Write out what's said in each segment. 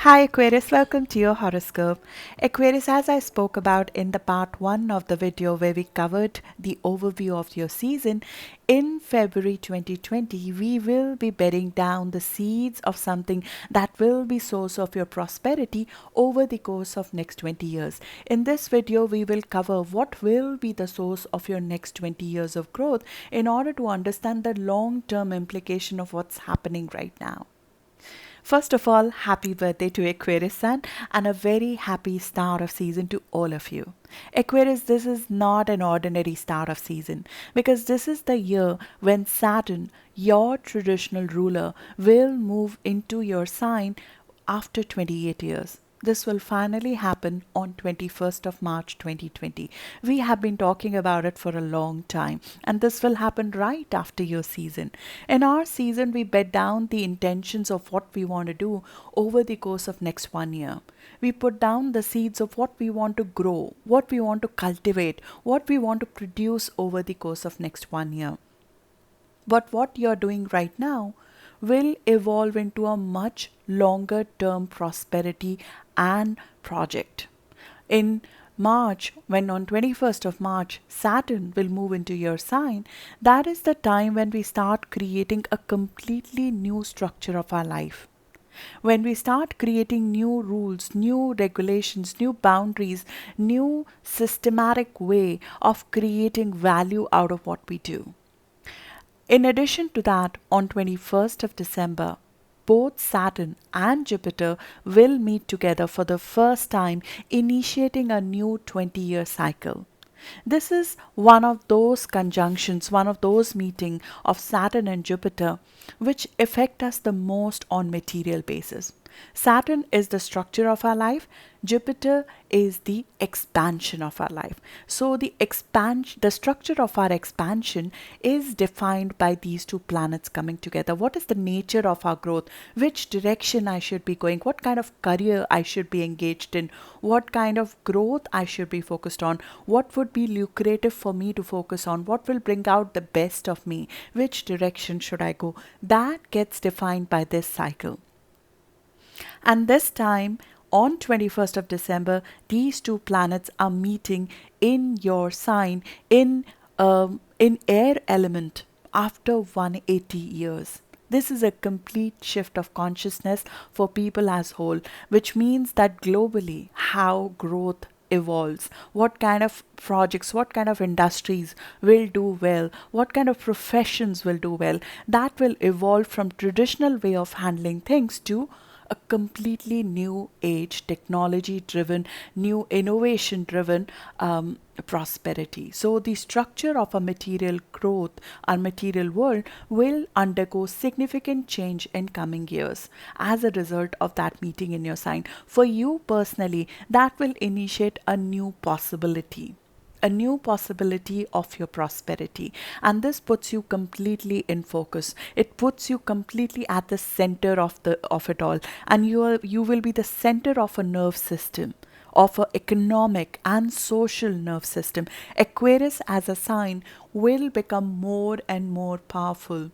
Hi Aquarius, welcome to your horoscope. Aquarius, as I spoke about in the part 1 of the video where we covered the overview of your season, in February 2020, we will be bedding down the seeds of something that will be source of your prosperity over the course of next 20 years. In this video, we will cover what will be the source of your next 20 years of growth in order to understand the long-term implication of what's happening right now. First of all, happy birthday to Aquarius Sun and a very happy start of season to all of you. Aquarius, this is not an ordinary start of season because this is the year when Saturn, your traditional ruler, will move into your sign after 28 years. This will finally happen on 21st of March 2020. We have been talking about it for a long time, and this will happen right after your season. In our season, we bed down the intentions of what we want to do over the course of next 1 year. We put down the seeds of what we want to grow, what we want to cultivate, what we want to produce over the course of next 1 year. But what you're doing right now will evolve into a much longer term prosperity and project. In March, when on 21st of March, Saturn will move into your sign, that is the time when we start creating a completely new structure of our life. When we start creating new rules, new regulations, new boundaries, new systematic way of creating value out of what we do. In addition to that, on 21st of December, both Saturn and Jupiter will meet together for the first time, initiating a new 20-year cycle. This is one of those conjunctions, one of those meetings of Saturn and Jupiter which affect us the most on material basis. Saturn is the structure of our life. Jupiter is the expansion of our life. So the structure of our expansion is defined by these two planets coming together. What is the nature of our growth? Which direction I should be going? What kind of career I should be engaged in? What kind of growth I should be focused on? What would be lucrative for me to focus on? What will bring out the best of me? Which direction should I go? That gets defined by this cycle. And this time, on 21st of December, these two planets are meeting in your sign in air element after 180 years. This is a complete shift of consciousness for people as whole, which means that globally how growth evolves, what kind of projects, what kind of industries will do well, what kind of professions will do well, that will evolve from traditional way of handling things to a completely new age, technology driven, new innovation driven prosperity. So, the structure of a material growth, our material world, will undergo significant change in coming years as a result of that meeting in your sign. For you personally, that will initiate a new possibility of your prosperity, and this puts you completely in focus. It puts you completely at the center of it all, and you will be the center of a nerve system, of an economic and social nerve system. Aquarius as a sign will become more and more powerful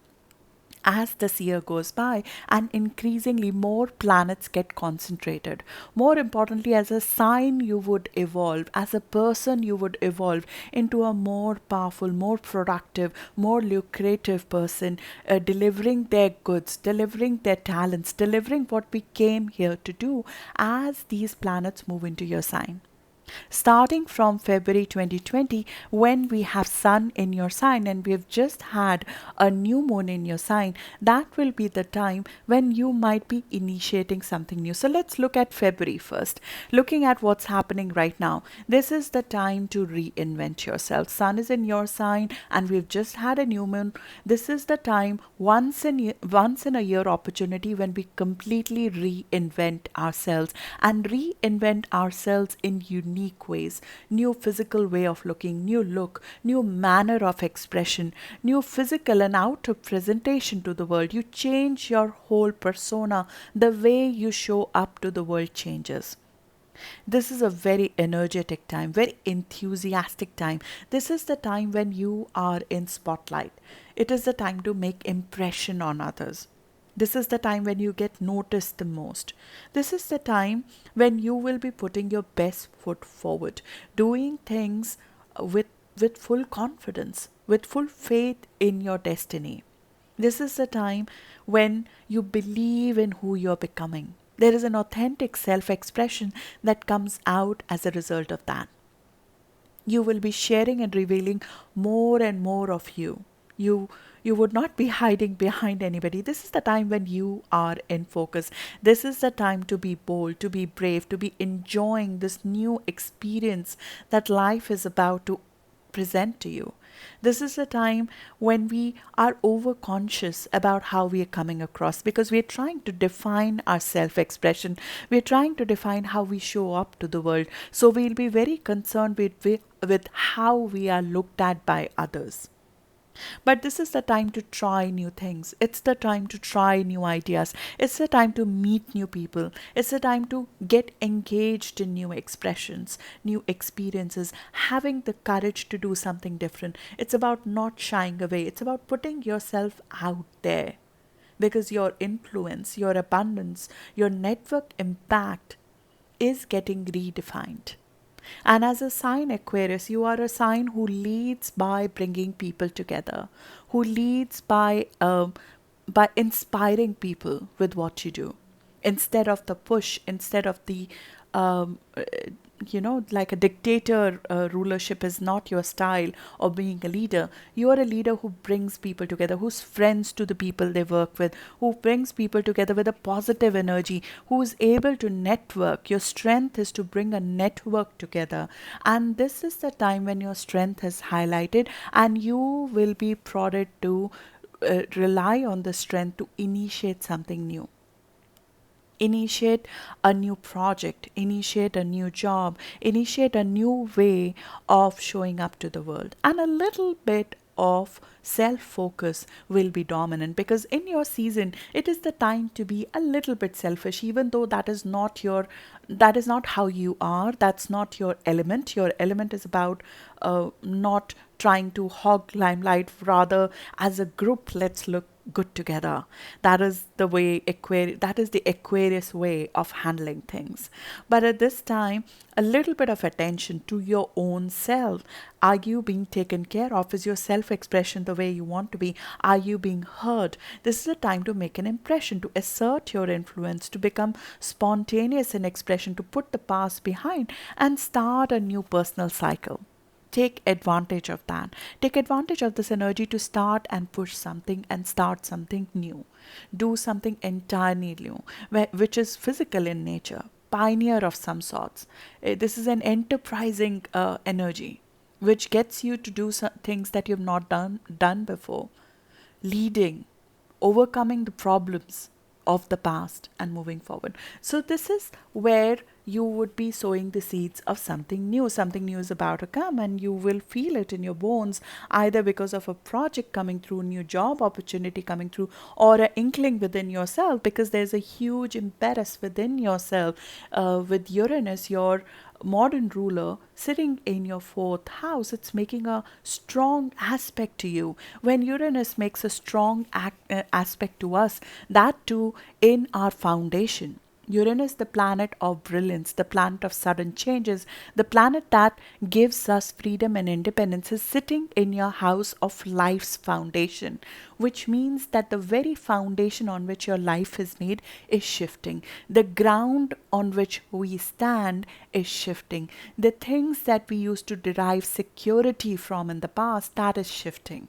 as this year goes by, and increasingly more planets get concentrated. More importantly, as a sign, you would evolve, as a person, you would evolve into a more powerful, more productive, more lucrative person, delivering their goods, delivering their talents, delivering what we came here to do as these planets move into your sign. Starting from February 2020, when we have Sun in your sign and we have just had a new moon in your sign, that will be the time when you might be initiating something new. So let's look at February first. Looking at what's happening right now, this is the time to reinvent yourself. Sun is in your sign and we've just had a new moon. This is the time, once in a year opportunity when we completely reinvent ourselves, and reinvent ourselves in unique ways. New physical way of looking, new look, new manner of expression, new physical and outer presentation to the world. You change your whole persona. The way you show up to the world changes. This is a very energetic time, very enthusiastic time. This is the time when you are in spotlight. It is the time to make impression on others. This is the time when you get noticed the most. This is the time when you will be putting your best foot forward, doing things with full confidence, with full faith in your destiny. This is the time when you believe in who you're becoming. There is an authentic self expression that comes out as a result of that. You will be sharing and revealing more and more of you. You would not be hiding behind anybody. This is the time when you are in focus. This is the time to be bold, to be brave, to be enjoying this new experience that life is about to present to you. This is the time when we are over conscious about how we are coming across, because we're trying to define our self expression. We're trying to define how we show up to the world. So we'll be very concerned with how we are looked at by others. But this is the time to try new things. It's the time to try new ideas. It's the time to meet new people. It's the time to get engaged in new expressions, new experiences, having the courage to do something different. It's about not shying away. It's about putting yourself out there, because your influence, your abundance, your network impact is getting redefined. And as a sign Aquarius, you are a sign who leads by bringing people together, who leads by inspiring people with what you do, instead of the push, instead of the um, uh, like a dictator rulership is not your style of being a leader. You are a leader who brings people together, who's friends to the people they work with, who brings people together with a positive energy, who is able to network. Your strength is to bring a network together. And this is the time when your strength is highlighted, and you will be prodded to rely on the strength to initiate something new, initiate a new project, initiate a new job, initiate a new way of showing up to the world. And a little bit of self focus will be dominant, because in your season it is the time to be a little bit selfish, even though that is not how you are. That's not your element. Your element is about not trying to hog limelight, rather as a group, let's look good together. That is the way that is the Aquarius way of handling things. But at this time, a little bit of attention to your own self. Are you being taken care of? Is your self expression the way you want to be? Are you being heard? This is a time to make an impression, to assert your influence, to become spontaneous in expression, to put the past behind and start a new personal cycle. Take advantage of that. Take advantage of this energy to start and push something and start something new. Do something entirely new, which is physical in nature, pioneer of some sorts. This is an enterprising energy which gets you to do some things that you've not done before. Leading, overcoming the problems of the past and moving forward. So this is where you would be sowing the seeds of something new. Something new is about to come, and you will feel it in your bones, either because of a project coming through, new job opportunity coming through, or an inkling within yourself, because there's a huge impetus within yourself with Uranus, your modern ruler, sitting in your fourth house. It's making a strong aspect to you. When Uranus makes a strong aspect to us, that too in our foundation. Uranus, the planet of brilliance, the planet of sudden changes, the planet that gives us freedom and independence, is sitting in your house of life's foundation, which means that the very foundation on which your life is made is shifting. The ground on which we stand is shifting. The things that we used to derive security from in the past, that is shifting.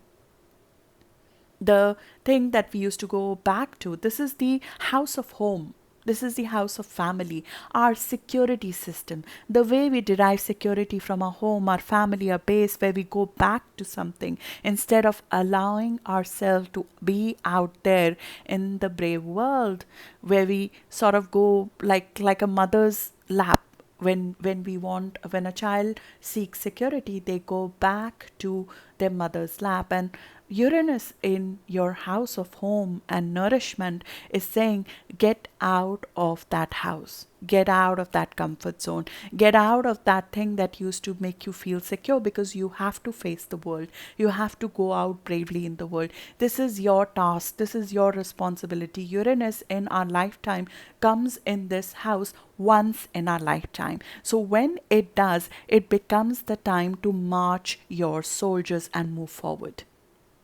The thing that we used to go back to, this is the house of home. This is the house of family, our security system, the way we derive security from our home, our family, our base, where we go back to something instead of allowing ourselves to be out there in the brave world, where we sort of go like a mother's lap. When a child seeks security, they go back to their mother's lap. And Uranus in your house of home and nourishment is saying, get out of that house. Get out of that comfort zone. Get out of that thing that used to make you feel secure, because you have to face the world. You have to go out bravely in the world. This is your task. This is your responsibility. Uranus in our lifetime comes in this house once in our lifetime. So when it does, it becomes the time to march your soldiers and move forward.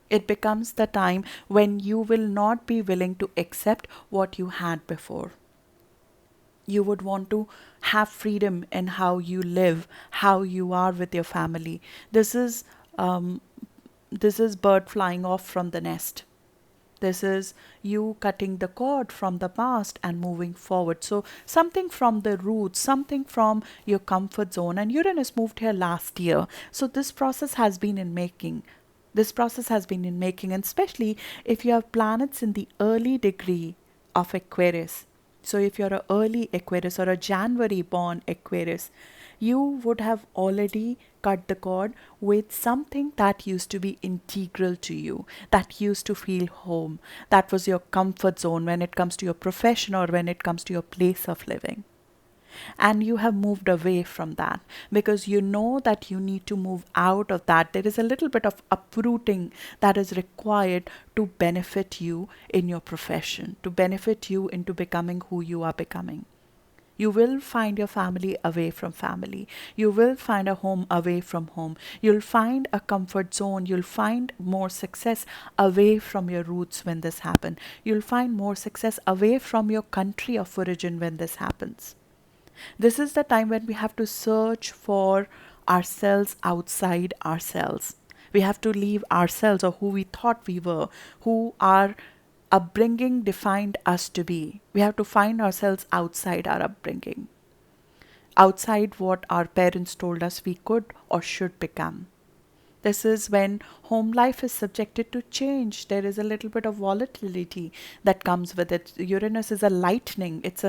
It becomes the time when you will not be willing to accept what you had before. You would want to have freedom in how you live, how you are with your family. This is um, this is bird flying off from the nest. This is you cutting the cord from the past and moving forward. So something from the roots, something from your comfort zone. And Uranus moved here last year. So this process has been in making. This process has been in making, and especially if you have planets in the early degree of Aquarius. So if you're an early Aquarius or a January born Aquarius, you would have already cut the cord with something that used to be integral to you, that used to feel home, that was your comfort zone when it comes to your profession or when it comes to your place of living. And you have moved away from that because you know that you need to move out of that. There is a little bit of uprooting that is required to benefit you in your profession, to benefit you into becoming who you are becoming. You will find your family away from family. You will find a home away from home. You'll find a comfort zone. You'll find more success away from your roots when this happens. You'll find more success away from your country of origin when this happens. This is the time when we have to search for ourselves outside ourselves. We have to leave ourselves or who we thought we were, who our upbringing defined us to be. We have to find ourselves outside our upbringing, outside what our parents told us we could or should become. This is when home life is subjected to change. There is a little bit of volatility that comes with it. Uranus is a lightning. It's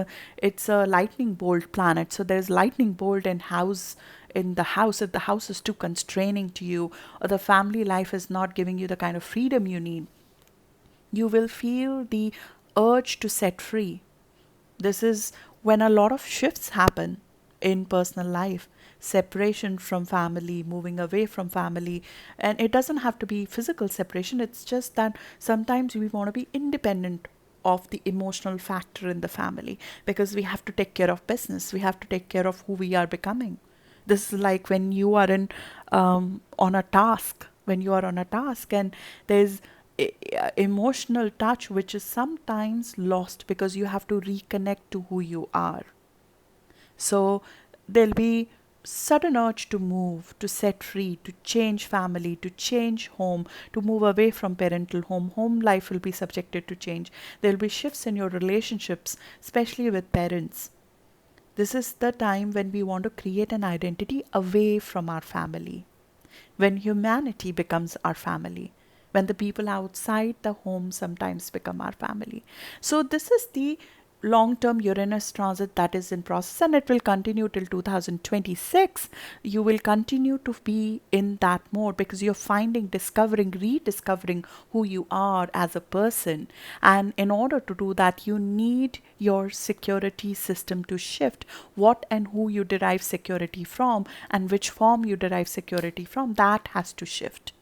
a lightning bolt planet. So there's lightning bolt in the house. If the house is too constraining to you or the family life is not giving you the kind of freedom you need, you will feel the urge to set free. This is when a lot of shifts happen in personal life, separation from family, moving away from family. And it doesn't have to be physical separation, it's just that sometimes we want to be independent of the emotional factor in the family because we have to take care of business, we have to take care of who we are becoming. This is like when you are on a task, when you are on a task and there's emotional touch which is sometimes lost because you have to reconnect to who you are. So there'll be sudden urge to move, to set free, to change family, to change home, to move away from parental home. Home life will be subjected to change. There'll be shifts in your relationships, especially with parents. This is the time when we want to create an identity away from our family, when humanity becomes our family, when the people outside the home sometimes become our family. So this is the long-term Uranus transit that is in process, and it will continue till 2026. You will continue to be in that mode because you're finding, discovering, rediscovering who you are as a person. And in order to do that, you need your security system to shift. What and who you derive security from and which form you derive security from, that has to shift.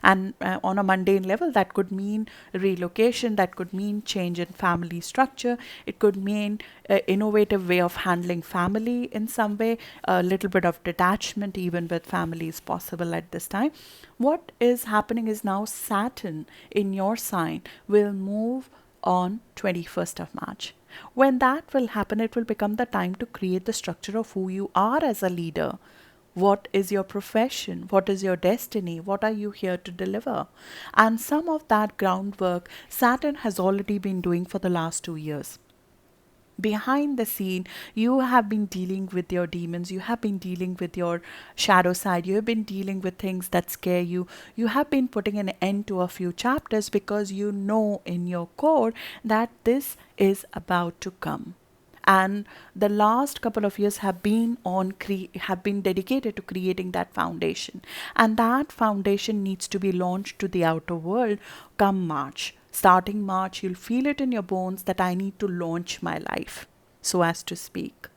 And on a mundane level, that could mean relocation, that could mean change in family structure, it could mean innovative way of handling family in some way, a little bit of detachment even with family is possible at this time. What is happening is now Saturn in your sign will move on 21st of March. When that will happen, it will become the time to create the structure of who you are as a leader. What is your profession? What is your destiny? What are you here to deliver? And some of that groundwork Saturn has already been doing for the last 2 years. Behind the scene, you have been dealing with your demons, you have been dealing with your shadow side, you have been dealing with things that scare you. You have been putting an end to a few chapters because you know in your core that this is about to come. And the last couple of years have been have been dedicated to creating that foundation, and that foundation needs to be launched to the outer world come March. Starting March, you'll feel it in your bones that I need to launch my life. so as to speak.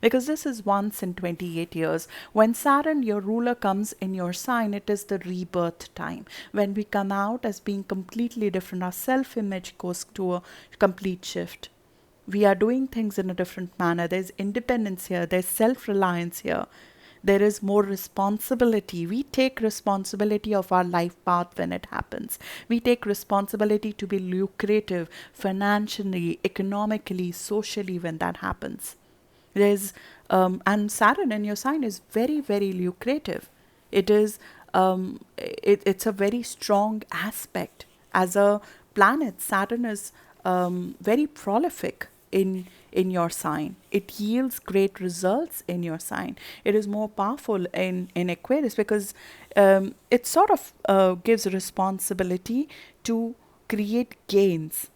Because this is once in 28 years. When Saturn, your ruler, comes in your sign, it is the rebirth time. When we come out as being completely different, our self image goes to a complete shift. We are doing things in a different manner. There's independence here, there's self reliance here. There is more responsibility. We take responsibility of our life path when it happens. We take responsibility to be lucrative financially, economically, socially when that happens. There's and Saturn in your sign is very, very lucrative. It is it's a very strong aspect. As a planet, Saturn is very prolific in your sign. It yields great results in your sign. It is more powerful in Aquarius because it sort of gives responsibility to create gains.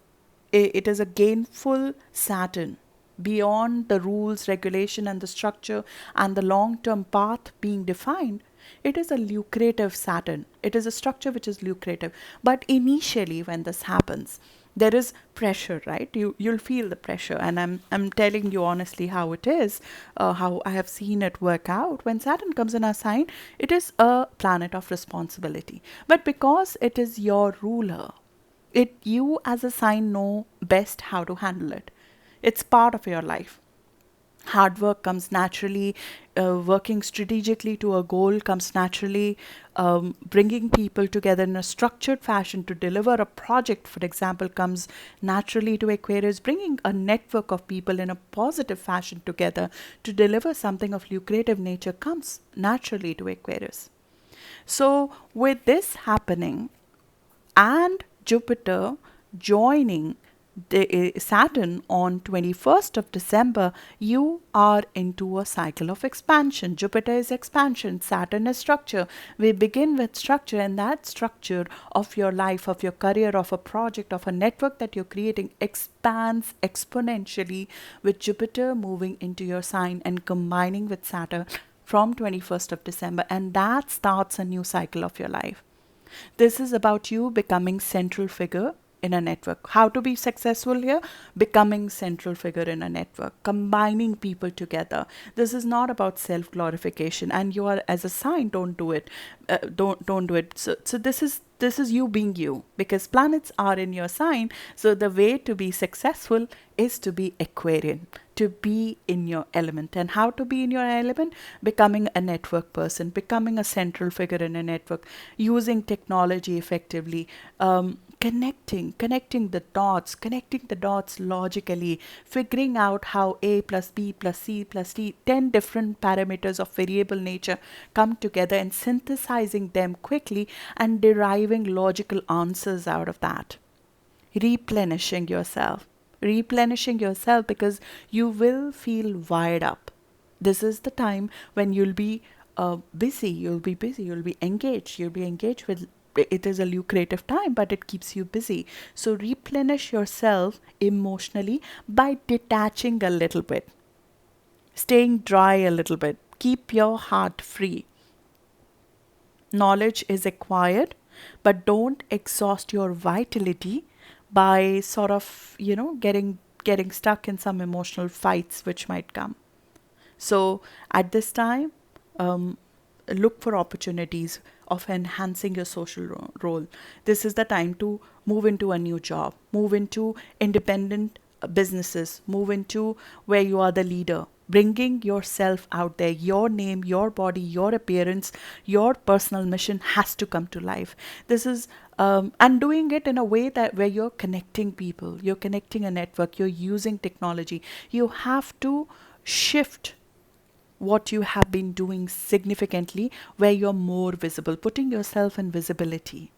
It is a gainful Saturn. Beyond the rules, regulation, and the structure and the long term path being defined, it is a lucrative Saturn. It is a structure which is lucrative. But initially, when this happens, there is pressure, right? You'll feel the pressure, and I'm telling you honestly how it is, how I have seen it work out. When Saturn comes in our sign, it is a planet of responsibility. But because it is your ruler, you as a sign know best how to handle it. It's part of your life. Hard work comes naturally, working strategically to a goal comes naturally, bringing people together in a structured fashion to deliver a project, for example, comes naturally to Aquarius, bringing a network of people in a positive fashion together to deliver something of lucrative nature comes naturally to Aquarius. So, with this happening and Jupiter joining the Saturn on 21st of December, you are into a cycle of expansion. Jupiter is expansion, Saturn is structure. We begin with structure, and that structure of your life, of your career, of a project, of a network that you're creating expands exponentially with Jupiter moving into your sign and combining with Saturn from 21st of December, and that starts a new cycle of your life. This is about you becoming central figure in a network. How to be successful here? Becoming central figure in a network, combining people together. This is not about self glorification, and you are as a sign, don't do it. Don't do it. So this is you being you, because planets are in your sign. So the way to be successful is to be Aquarian, to be in your element. And how to be in your element? Becoming a network person, becoming a central figure in a network, using technology effectively, connecting the dots logically, figuring out how A plus B plus C plus D, 10 different parameters of variable nature come together, and synthesizing them quickly and deriving logical answers out of that. Replenishing yourself because you will feel wired up. This is the time when you'll be busy, you'll be engaged with. It is a lucrative time, but it keeps you busy. So replenish yourself emotionally by detaching a little bit, staying dry a little bit. Keep your heart free. Knowledge is acquired, but don't exhaust your vitality by sort of, getting stuck in some emotional fights which might come. So at this time, look for opportunities of enhancing your social role. This is the time to move into a new job, move into independent businesses, move into where you are the leader, bringing yourself out there. Your name, your body, your appearance, your personal mission has to come to life. This is and doing it in a way that where you're connecting people, you're connecting a network, you're using technology. You have to shift what you have been doing significantly where you're more visible, putting yourself in visibility,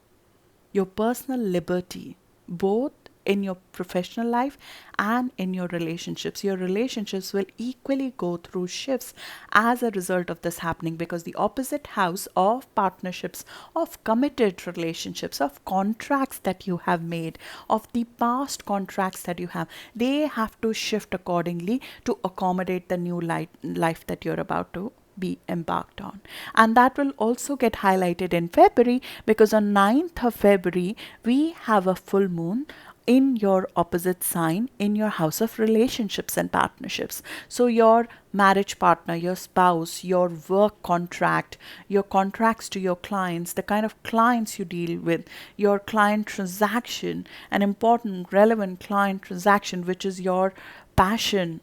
your personal liberty, both in your professional life and in your relationships. Your relationships will equally go through shifts as a result of this happening, because the opposite house of partnerships, of committed relationships, of contracts that you have made, of the past contracts that you have, they have to shift accordingly to accommodate the new life that you're about to be embarked on. And that will also get highlighted in February, because on 9th of February we have a full moon in your opposite sign in your house of relationships and partnerships. So your marriage partner, your spouse, your work contract, your contracts to your clients, the kind of clients you deal with, your client transaction, an important relevant client transaction, which is your passion,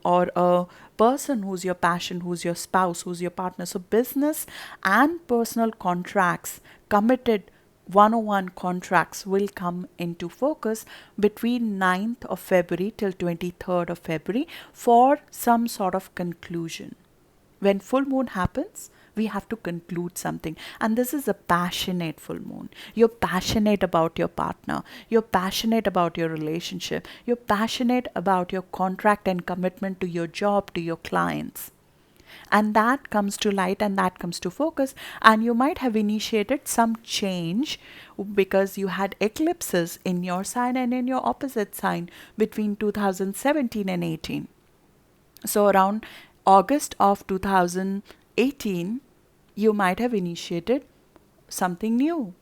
or a person who's your passion, who's your spouse, who's your partner. So business and personal contracts, committed one-on-one contracts, will come into focus between 9th of February till 23rd of February for some sort of conclusion. When full moon happens, we have to conclude something. And this is a passionate full moon. You're passionate about your partner. You're passionate about your relationship. You're passionate about your contract and commitment to your job, to your clients. And that comes to light and that comes to focus. And you might have initiated some change because you had eclipses in your sign and in your opposite sign between 2017 and 18. So around August of 2018, you might have initiated something new,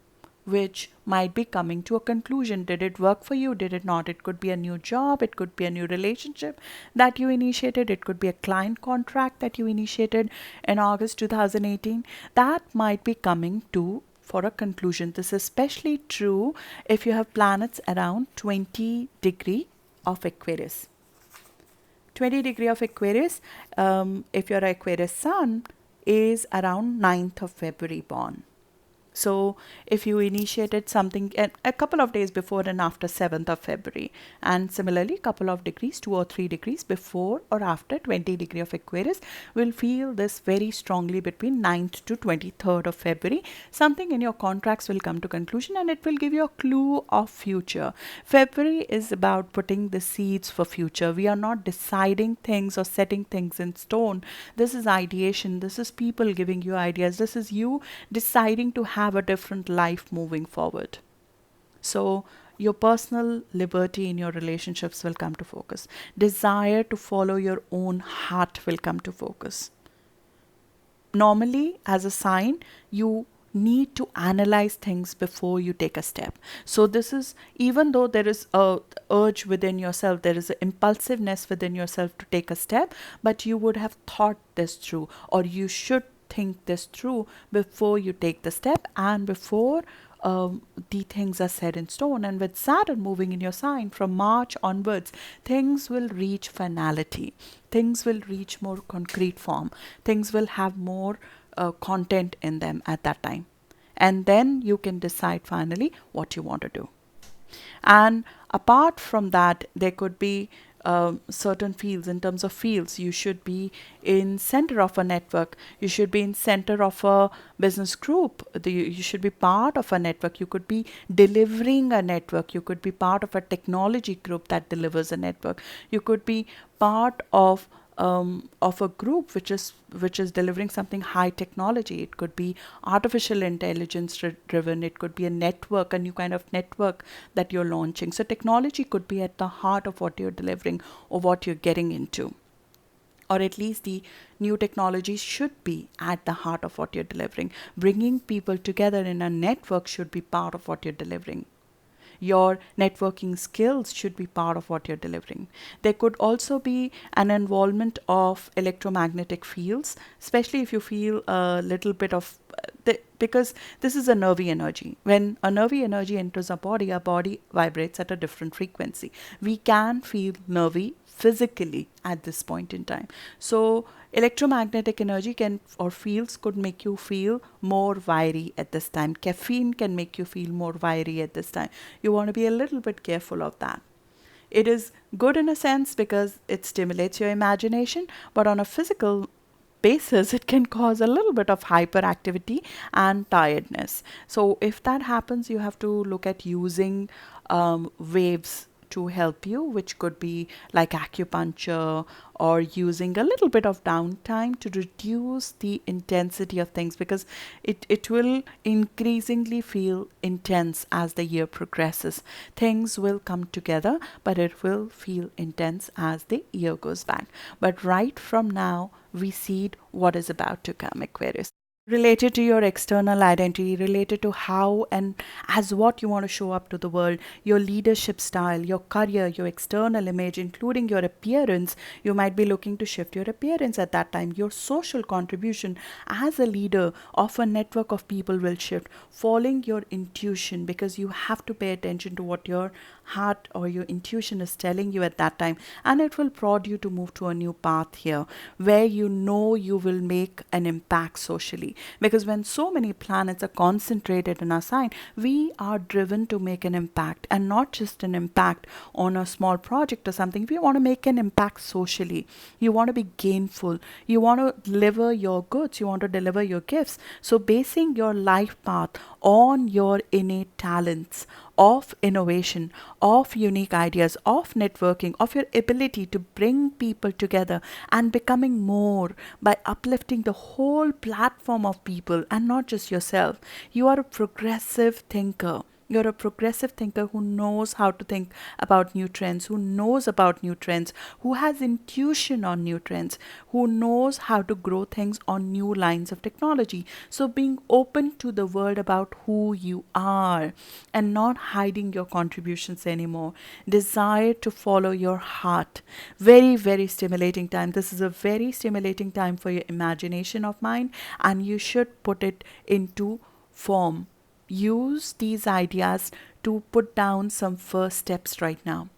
which might be coming to a conclusion. Did it work for you? Did it not? It could be a new job. It could be a new relationship that you initiated. It could be a client contract that you initiated in August 2018. That might be coming to for a conclusion. This is especially true if you have planets around 20 degree of Aquarius. 20 degree of Aquarius, if your Aquarius sun is around 9th of February born. So if you initiated something a couple of days before and after 7th of February, and similarly couple of degrees, 2 or 3 degrees before or after 20 degree of Aquarius, will feel this very strongly between 9th to 23rd of February. Something in your contracts will come to conclusion and it will give you a clue of future. February is about putting the seeds for future. We are not deciding things or setting things in stone. This is ideation. This is people giving you ideas. This is you deciding to have a different life moving forward. So your personal liberty in your relationships will come to focus. Desire to follow your own heart will come to focus. Normally, as a sign, you need to analyze things before you take a step. So this is, even though there is a urge within yourself, there is an impulsiveness within yourself to take a step, but you would have thought this through, or you should think this through before you take the step and before the things are set in stone. And with Saturn moving in your sign from March onwards, things will reach finality. Things will reach more concrete form. Things will have more content in them at that time. And then you can decide finally what you want to do. And apart from that, there could be certain fields. In terms of fields, you should be in center of a network. You should be in center of a business group. You should be part of a network. You could be delivering a network. You could be part of a technology group that delivers a network. You could be part of a group which is delivering something high technology. It could be artificial intelligence driven. It could be a network, a new kind of network that you're launching. So technology could be at the heart of what you're delivering or what you're getting into. Or at least the new technologies should be at the heart of what you're delivering. Bringing people together in a network should be part of what you're delivering. Your networking skills should be part of what you're delivering. There could also be an involvement of electromagnetic fields, especially if you feel a little bit of, because this is a nervy energy. When a nervy energy enters our body vibrates at a different frequency. We can feel nervy physically at this point in time. So electromagnetic energy or fields could make you feel more wiry at this time. Caffeine can make you feel more wiry at this time. You want to be a little bit careful of that. It is good in a sense because it stimulates your imagination, but on a physical basis, it can cause a little bit of hyperactivity and tiredness. So if that happens, you have to look at using waves to help you, which could be like acupuncture or using a little bit of downtime to reduce the intensity of things, because it will increasingly feel intense as the year progresses. Things will come together, but it will feel intense as the year goes back. But right from now, we see what is about to come, Aquarius. related to your external identity, related to how and as what you want to show up to the world, your leadership style, your career, your external image, including your appearance. You might be looking to shift your appearance at that time. Your social contribution as a leader of a network of people will shift, following your intuition, because you have to pay attention to what your heart or your intuition is telling you at that time, and it will prod you to move to a new path here where you know you will make an impact socially. Because when so many planets are concentrated in our sign, we are driven to make an impact, and not just an impact on a small project or something. We want to make an impact socially. You want to be gainful. You want to deliver your goods. You want to deliver your gifts. So basing your life path on your innate talents, of innovation, of unique ideas, of networking, of your ability to bring people together and becoming more by uplifting the whole platform of people and not just yourself. You are a progressive thinker. You're a progressive thinker who knows how to think about new trends, who knows about new trends, who has intuition on new trends, who knows how to grow things on new lines of technology. So being open to the world about who you are and not hiding your contributions anymore. Desire to follow your heart. Very, very stimulating time. This is a very stimulating time for your imagination of mind, and you should put it into form. Use these ideas to put down some first steps right now.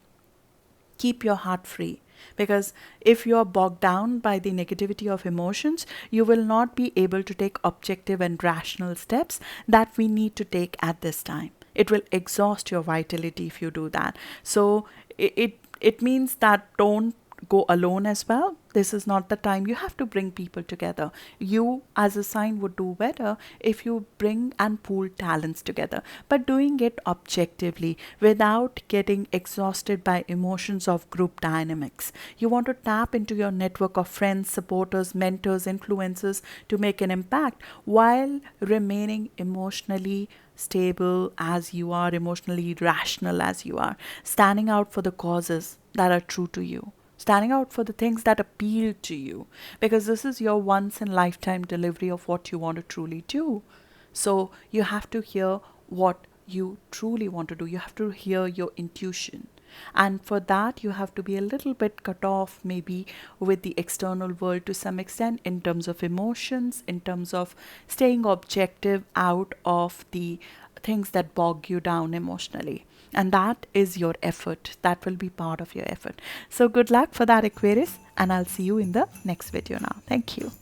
Keep your heart free, because if you are bogged down by the negativity of emotions, you will not be able to take objective and rational steps that we need to take at this time. It will exhaust your vitality if you do that. So it means that don't go alone as well. This is not the time. You have to bring people together. You as a sign would do better if you bring and pool talents together, but doing it objectively without getting exhausted by emotions of group dynamics. You want to tap into your network of friends, supporters, mentors, influencers to make an impact while remaining emotionally stable as you are, emotionally rational as you are, standing out for the causes that are true to you, standing out for the things that appeal to you, because this is your once in lifetime delivery of what you want to truly do. So you have to hear what you truly want to do. You have to hear your intuition. And for that, you have to be a little bit cut off, maybe with the external world to some extent, in terms of emotions, in terms of staying objective out of the things that bog you down emotionally. And that is your effort. That will be part of your effort. So good luck for that, Aquarius. And I'll see you in the next video now. Thank you.